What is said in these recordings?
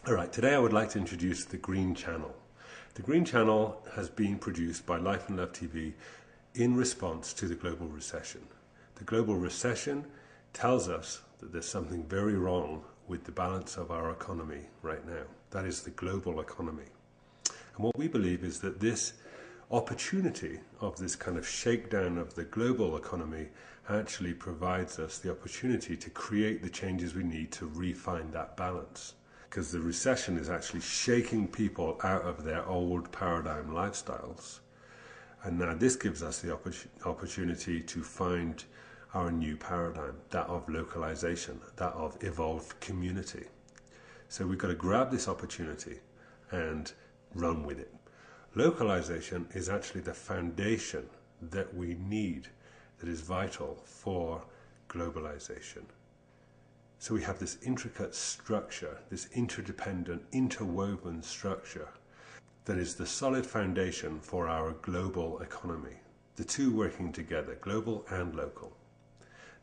Alright, today I would like to introduce the Green Channel. The Green Channel has been produced by Life and Love TV in response to the global recession. The global recession tells us that there's something very wrong with the balance of our economy right now. That is the global economy. And what we believe is that this opportunity of this kind of shakedown of the global economy actually provides us the opportunity to create the changes we need to refine that balance. Because the recession is actually shaking people out of their old paradigm lifestyles. And now this gives us the opportunity to find our new paradigm, that of localization, that of evolved community. So we've got to grab this opportunity and run with it. Localization is actually the foundation that we need, that is vital for globalization. So we have this intricate structure, this interdependent, interwoven structure that is the solid foundation for our global economy. The two working together, global and local.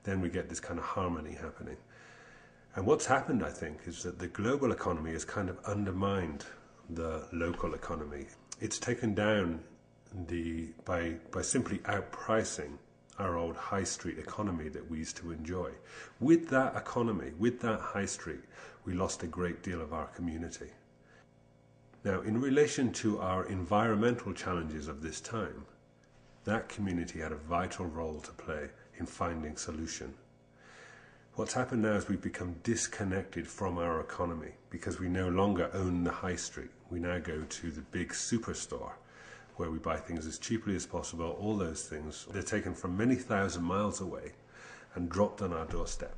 Then we get this kind of harmony happening. And what's happened, I think, is that the global economy has kind of undermined the local economy. It's taken down by simply outpricing our old high street economy that we used to enjoy. With that economy, with that high street, we lost a great deal of our community. Now, in relation to our environmental challenges of this time, that community had a vital role to play in finding solution. What's happened now is we've become disconnected from our economy because we no longer own the high street. We now go to the big superstore where we buy things as cheaply as possible. All those things, they're taken from many thousand miles away and dropped on our doorstep.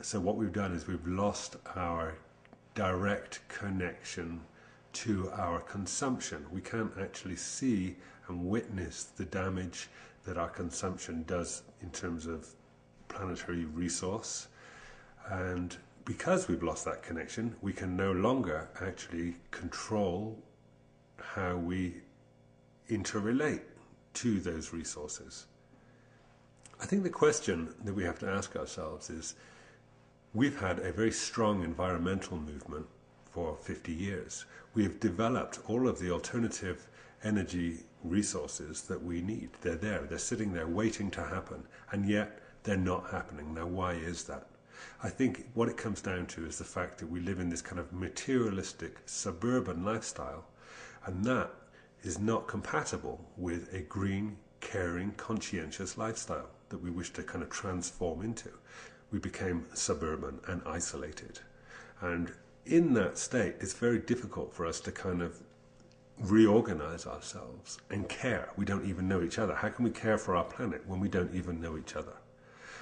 So what we've done is we've lost our direct connection to our consumption. We can't actually see and witness the damage that our consumption does in terms of planetary resource. And because we've lost that connection, we can no longer actually control how we interrelate to those resources. I think the question that we have to ask ourselves is, we've had a very strong environmental movement for 50 years. We have developed all of the alternative energy resources that we need. They're there, they're sitting there waiting to happen, and yet they're not happening. Now, why is that? I think what it comes down to is the fact that we live in this kind of materialistic suburban lifestyle, and that is not compatible with a green, caring, conscientious lifestyle that we wish to kind of transform into. We became suburban and isolated. And in that state, it's very difficult for us to kind of reorganize ourselves and care. We don't even know each other. How can we care for our planet when we don't even know each other?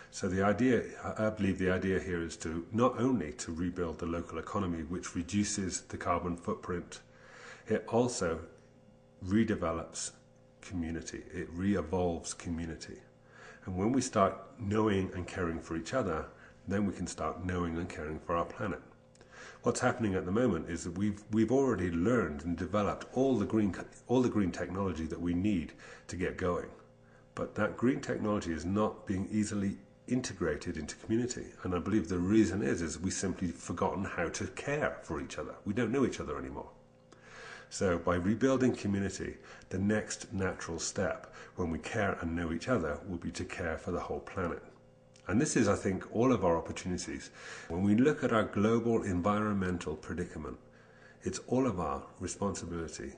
So the idea, I believe the idea here is to not only to rebuild the local economy, which reduces the carbon footprint, it also redevelops community. It re-evolves community. And when we start knowing and caring for each other, then we can start knowing and caring for our planet. What's happening at the moment is that we've already learned and developed all the green technology that we need to get going. But that green technology is not being easily integrated into community. And I believe the reason is we've simply forgotten how to care for each other. We don't know each other anymore. So by rebuilding community, the next natural step when we care and know each other will be to care for the whole planet. And this is, I think, all of our opportunities. When we look at our global environmental predicament, it's all of our responsibility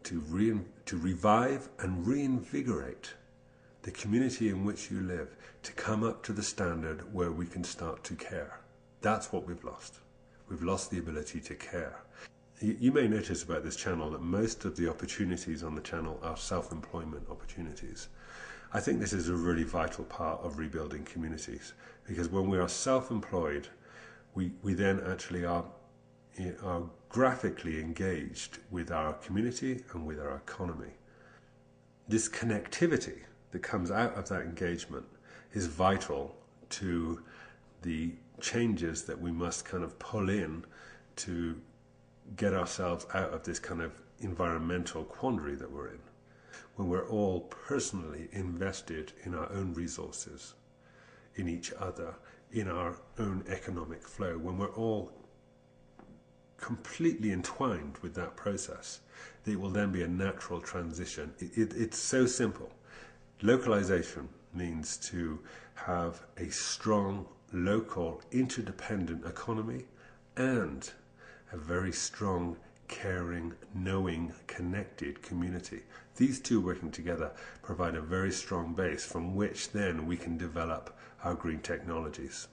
to revive and reinvigorate the community in which you live, to come up to the standard where we can start to care. That's what we've lost. We've lost the ability to care. You may notice about this channel that most of the opportunities on the channel are self-employment opportunities. I think this is a really vital part of rebuilding communities, because when we are self-employed, we then actually are graphically engaged with our community and with our economy. This connectivity that comes out of that engagement is vital to the changes that we must kind of pull in to get ourselves out of this kind of environmental quandary that we're in, when we're all personally invested in our own resources, in each other, in our own economic flow, when we're all completely entwined with that process, it will then be a natural transition. It's so simple. Localization means to have a strong, local, interdependent economy and a very strong, caring, knowing, connected community. These two working together provide a very strong base from which then we can develop our green technologies.